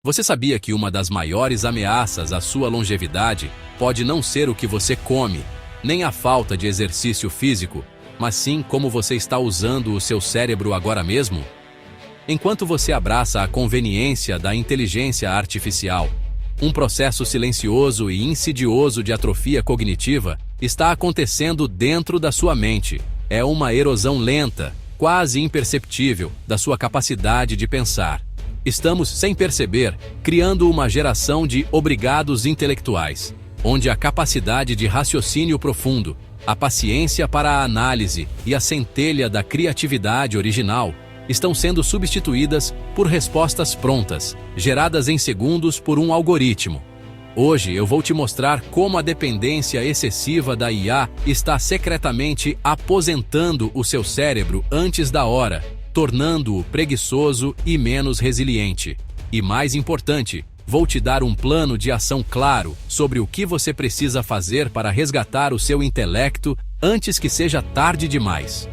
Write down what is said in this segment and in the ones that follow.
Você sabia que uma das maiores ameaças à sua longevidade pode não ser o que você come, nem a falta de exercício físico, mas sim como você está usando o seu cérebro agora mesmo? Enquanto você abraça a conveniência da inteligência artificial, um processo silencioso e insidioso de atrofia cognitiva está acontecendo dentro da sua mente. É uma erosão lenta, quase imperceptível, da sua capacidade de pensar. Estamos, sem perceber, criando uma geração de obrigados intelectuais, onde a capacidade de raciocínio profundo, a paciência para a análise e a centelha da criatividade original estão sendo substituídas por respostas prontas, geradas em segundos por um algoritmo. Hoje eu vou te mostrar como a dependência excessiva da IA está secretamente aposentando o seu cérebro antes da hora, tornando-o preguiçoso e menos resiliente. E mais importante, vou te dar um plano de ação claro sobre o que você precisa fazer para resgatar o seu intelecto antes que seja tarde demais.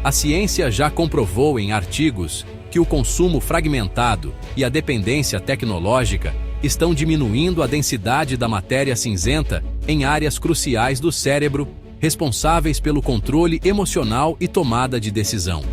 A ciência já comprovou em artigos que o consumo fragmentado e a dependência tecnológica estão diminuindo a densidade da matéria cinzenta em áreas cruciais do cérebro, responsáveis pelo controle emocional e tomada de decisão.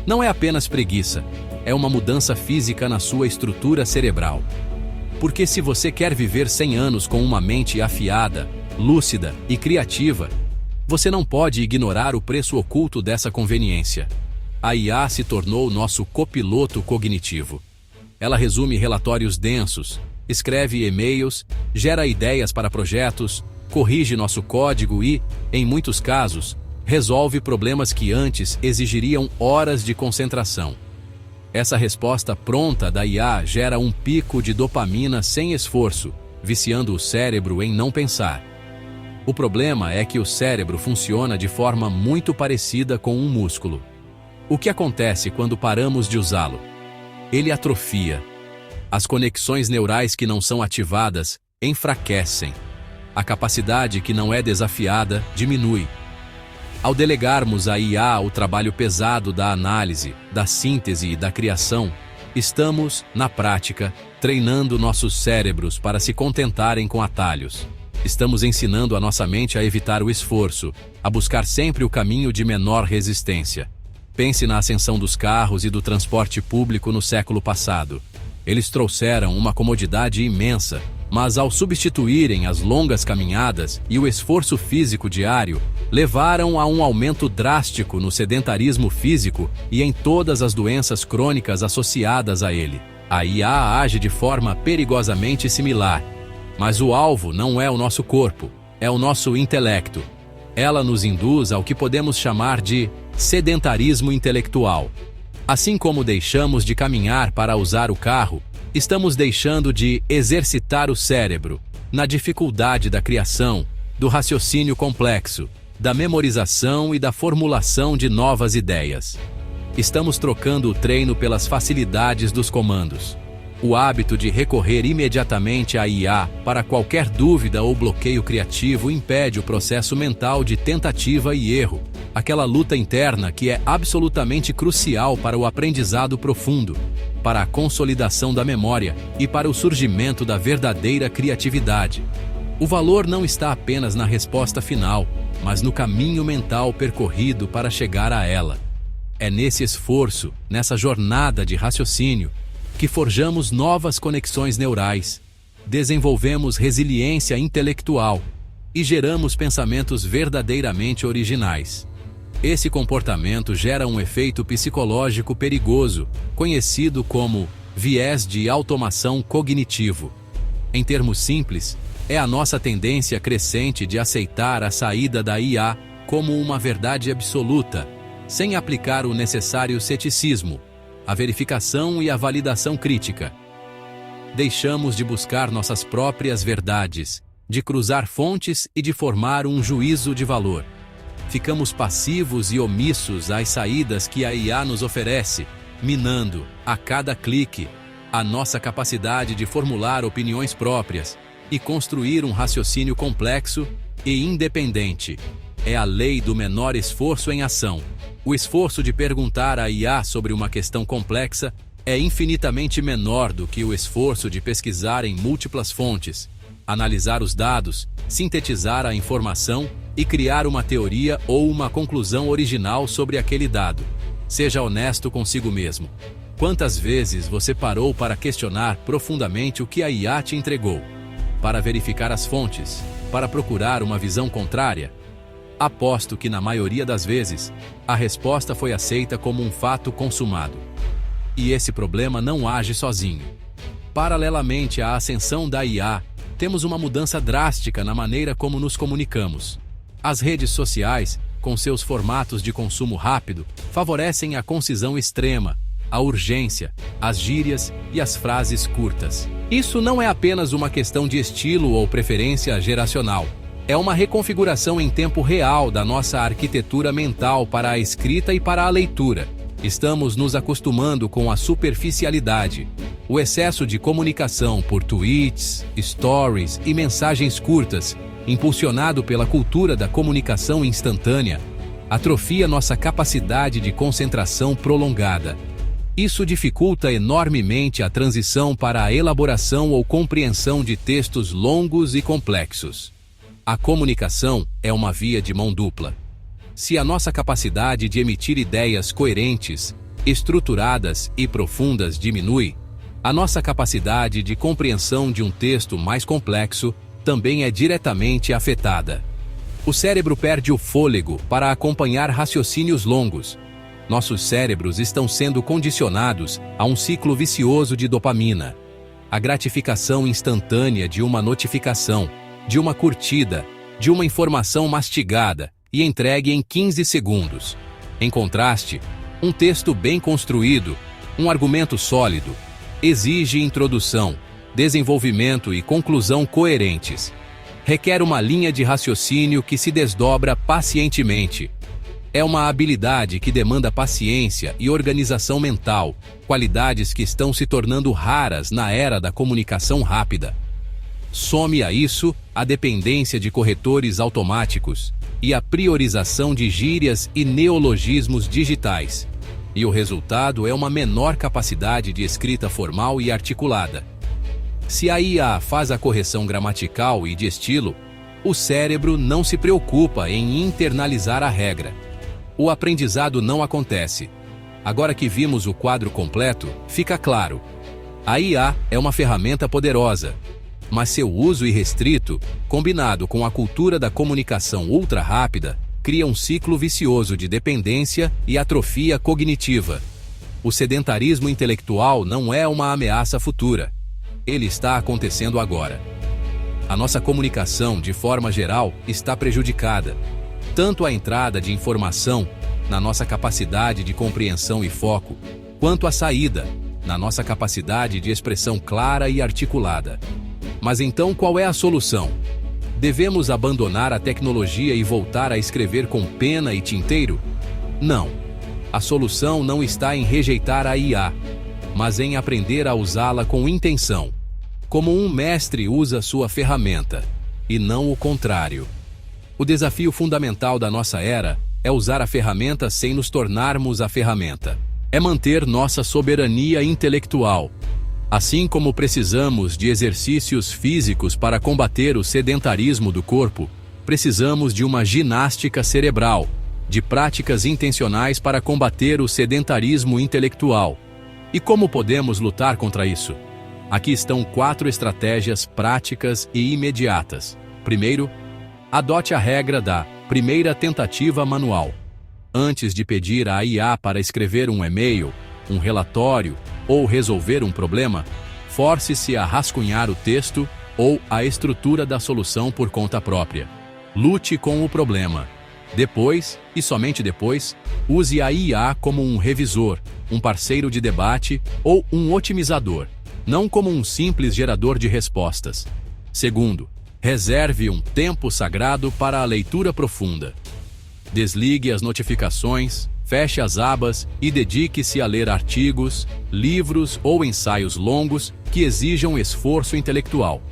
Não é apenas preguiça, é uma mudança física na sua estrutura cerebral. Porque se você quer viver 100 anos com uma mente afiada, lúcida e criativa, você não pode ignorar o preço oculto dessa conveniência. A IA se tornou nosso copiloto cognitivo. Ela resume relatórios densos, escreve e-mails, gera ideias para projetos, corrige nosso código e, em muitos casos, resolve problemas que antes exigiriam horas de concentração. Essa resposta pronta da IA gera um pico de dopamina sem esforço, viciando o cérebro em não pensar. O problema é que o cérebro funciona de forma muito parecida com um músculo. O que acontece quando paramos de usá-lo? Ele atrofia. As conexões neurais que não são ativadas enfraquecem. A capacidade que não é desafiada diminui. Ao delegarmos à IA o trabalho pesado da análise, da síntese e da criação, estamos, na prática, treinando nossos cérebros para se contentarem com atalhos. Estamos ensinando a nossa mente a evitar o esforço, a buscar sempre o caminho de menor resistência. Pense na ascensão dos carros e do transporte público no século passado. Eles trouxeram uma comodidade imensa, mas ao substituírem as longas caminhadas e o esforço físico diário, levaram a um aumento drástico no sedentarismo físico e em todas as doenças crônicas associadas a ele. A IA age de forma perigosamente similar, mas o alvo não é o nosso corpo, é o nosso intelecto. Ela nos induz ao que podemos chamar de sedentarismo intelectual. Assim como deixamos de caminhar para usar o carro, estamos deixando de exercitar o cérebro na dificuldade da criação, do raciocínio complexo, da memorização e da formulação de novas ideias. Estamos trocando o treino pelas facilidades dos comandos. O hábito de recorrer imediatamente à IA para qualquer dúvida ou bloqueio criativo impede o processo mental de tentativa e erro, aquela luta interna que é absolutamente crucial para o aprendizado profundo, para a consolidação da memória e para o surgimento da verdadeira criatividade. O valor não está apenas na resposta final, mas no caminho mental percorrido para chegar a ela. É nesse esforço, nessa jornada de raciocínio, que forjamos novas conexões neurais, desenvolvemos resiliência intelectual e geramos pensamentos verdadeiramente originais. Esse comportamento gera um efeito psicológico perigoso, conhecido como viés de automação cognitivo. Em termos simples, é a nossa tendência crescente de aceitar a saída da IA como uma verdade absoluta, sem aplicar o necessário ceticismo, a verificação e a validação crítica. Deixamos de buscar nossas próprias verdades, de cruzar fontes e de formar um juízo de valor. Ficamos passivos e omissos às saídas que a IA nos oferece, minando, a cada clique, a nossa capacidade de formular opiniões próprias e construir um raciocínio complexo e independente. É a lei do menor esforço em ação. O esforço de perguntar à IA sobre uma questão complexa é infinitamente menor do que o esforço de pesquisar em múltiplas fontes, analisar os dados, sintetizar a informação e criar uma teoria ou uma conclusão original sobre aquele dado. Seja honesto consigo mesmo. Quantas vezes você parou para questionar profundamente o que a IA te entregou? Para verificar as fontes? Para procurar uma visão contrária? Aposto que na maioria das vezes, a resposta foi aceita como um fato consumado. E esse problema não age sozinho. Paralelamente à ascensão da IA, temos uma mudança drástica na maneira como nos comunicamos. As redes sociais, com seus formatos de consumo rápido, favorecem a concisão extrema, a urgência, as gírias e as frases curtas. Isso não é apenas uma questão de estilo ou preferência geracional. É uma reconfiguração em tempo real da nossa arquitetura mental para a escrita e para a leitura. Estamos nos acostumando com a superficialidade, o excesso de comunicação por tweets, stories e mensagens curtas, impulsionado pela cultura da comunicação instantânea, atrofia nossa capacidade de concentração prolongada. Isso dificulta enormemente a transição para a elaboração ou compreensão de textos longos e complexos. A comunicação é uma via de mão dupla. Se a nossa capacidade de emitir ideias coerentes, estruturadas e profundas diminui, a nossa capacidade de compreensão de um texto mais complexo também é diretamente afetada. O cérebro perde o fôlego para acompanhar raciocínios longos. Nossos cérebros estão sendo condicionados a um ciclo vicioso de dopamina. A gratificação instantânea de uma notificação, de uma curtida, de uma informação mastigada e entregue em 15 segundos. Em contraste, um texto bem construído, um argumento sólido, exige introdução, desenvolvimento e conclusão coerentes. Requer uma linha de raciocínio que se desdobra pacientemente. É uma habilidade que demanda paciência e organização mental, qualidades que estão se tornando raras na era da comunicação rápida. Some a isso a dependência de corretores automáticos e a priorização de gírias e neologismos digitais. E o resultado é uma menor capacidade de escrita formal e articulada. Se a IA faz a correção gramatical e de estilo, o cérebro não se preocupa em internalizar a regra. O aprendizado não acontece. Agora que vimos o quadro completo, fica claro. A IA é uma ferramenta poderosa, mas seu uso irrestrito, combinado com a cultura da comunicação ultra-rápida, cria um ciclo vicioso de dependência e atrofia cognitiva. O sedentarismo intelectual não é uma ameaça futura. Ele está acontecendo agora. A nossa comunicação, de forma geral, está prejudicada. Tanto a entrada de informação, na nossa capacidade de compreensão e foco, quanto a saída, na nossa capacidade de expressão clara e articulada. Mas então qual é a solução? Devemos abandonar a tecnologia e voltar a escrever com pena e tinteiro? Não. A solução não está em rejeitar a IA, mas em aprender a usá-la com intenção, como um mestre usa sua ferramenta, e não o contrário. O desafio fundamental da nossa era é usar a ferramenta sem nos tornarmos a ferramenta. É manter nossa soberania intelectual. Assim como precisamos de exercícios físicos para combater o sedentarismo do corpo, precisamos de uma ginástica cerebral, de práticas intencionais para combater o sedentarismo intelectual. E como podemos lutar contra isso? Aqui estão 4 estratégias práticas e imediatas. Primeiro, adote a regra da primeira tentativa manual. Antes de pedir à IA para escrever um e-mail, um relatório ou resolver um problema, force-se a rascunhar o texto ou a estrutura da solução por conta própria. Lute com o problema. Depois, e somente depois, use a IA como um revisor, um parceiro de debate ou um otimizador, não como um simples gerador de respostas. Segundo, reserve um tempo sagrado para a leitura profunda. Desligue as notificações, feche as abas e dedique-se a ler artigos, livros ou ensaios longos que exijam esforço intelectual.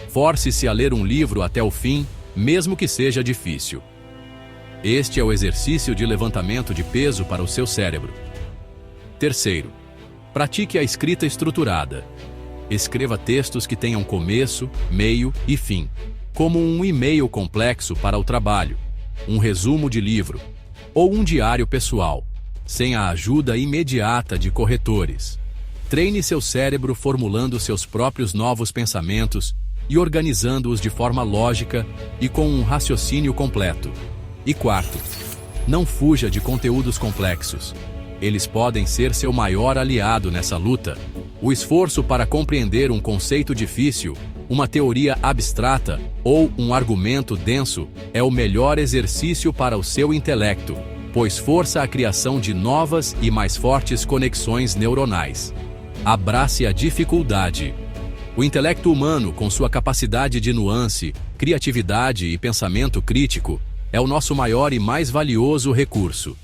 Force-se a ler um livro até o fim, mesmo que seja difícil. Este é o exercício de levantamento de peso para o seu cérebro. Terceiro, Pratique a escrita estruturada. Escreva textos que tenham começo, meio e fim, como um e-mail complexo para o trabalho, um resumo de livro ou um diário pessoal, sem a ajuda imediata de corretores. Treine seu cérebro formulando seus próprios novos pensamentos e organizando-os de forma lógica e com um raciocínio completo. E quarto, não fuja de conteúdos complexos. Eles podem ser seu maior aliado nessa luta. O esforço para compreender um conceito difícil, uma teoria abstrata ou um argumento denso é o melhor exercício para o seu intelecto, pois força a criação de novas e mais fortes conexões neuronais. Abrace a dificuldade. O intelecto humano, com sua capacidade de nuance, criatividade e pensamento crítico, é o nosso maior e mais valioso recurso.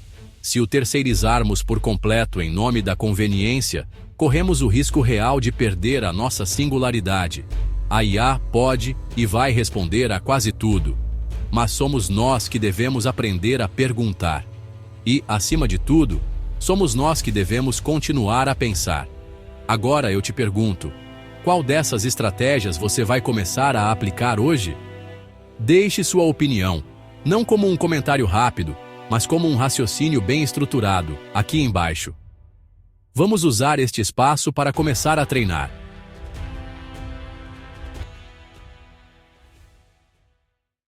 Se o terceirizarmos por completo em nome da conveniência, corremos o risco real de perder a nossa singularidade. A IA pode e vai responder a quase tudo, mas somos nós que devemos aprender a perguntar. E, acima de tudo, somos nós que devemos continuar a pensar. Agora eu te pergunto, qual dessas estratégias você vai começar a aplicar hoje? Deixe sua opinião, não como um comentário rápido, mas como um raciocínio bem estruturado, aqui embaixo. Vamos usar este espaço para começar a treinar.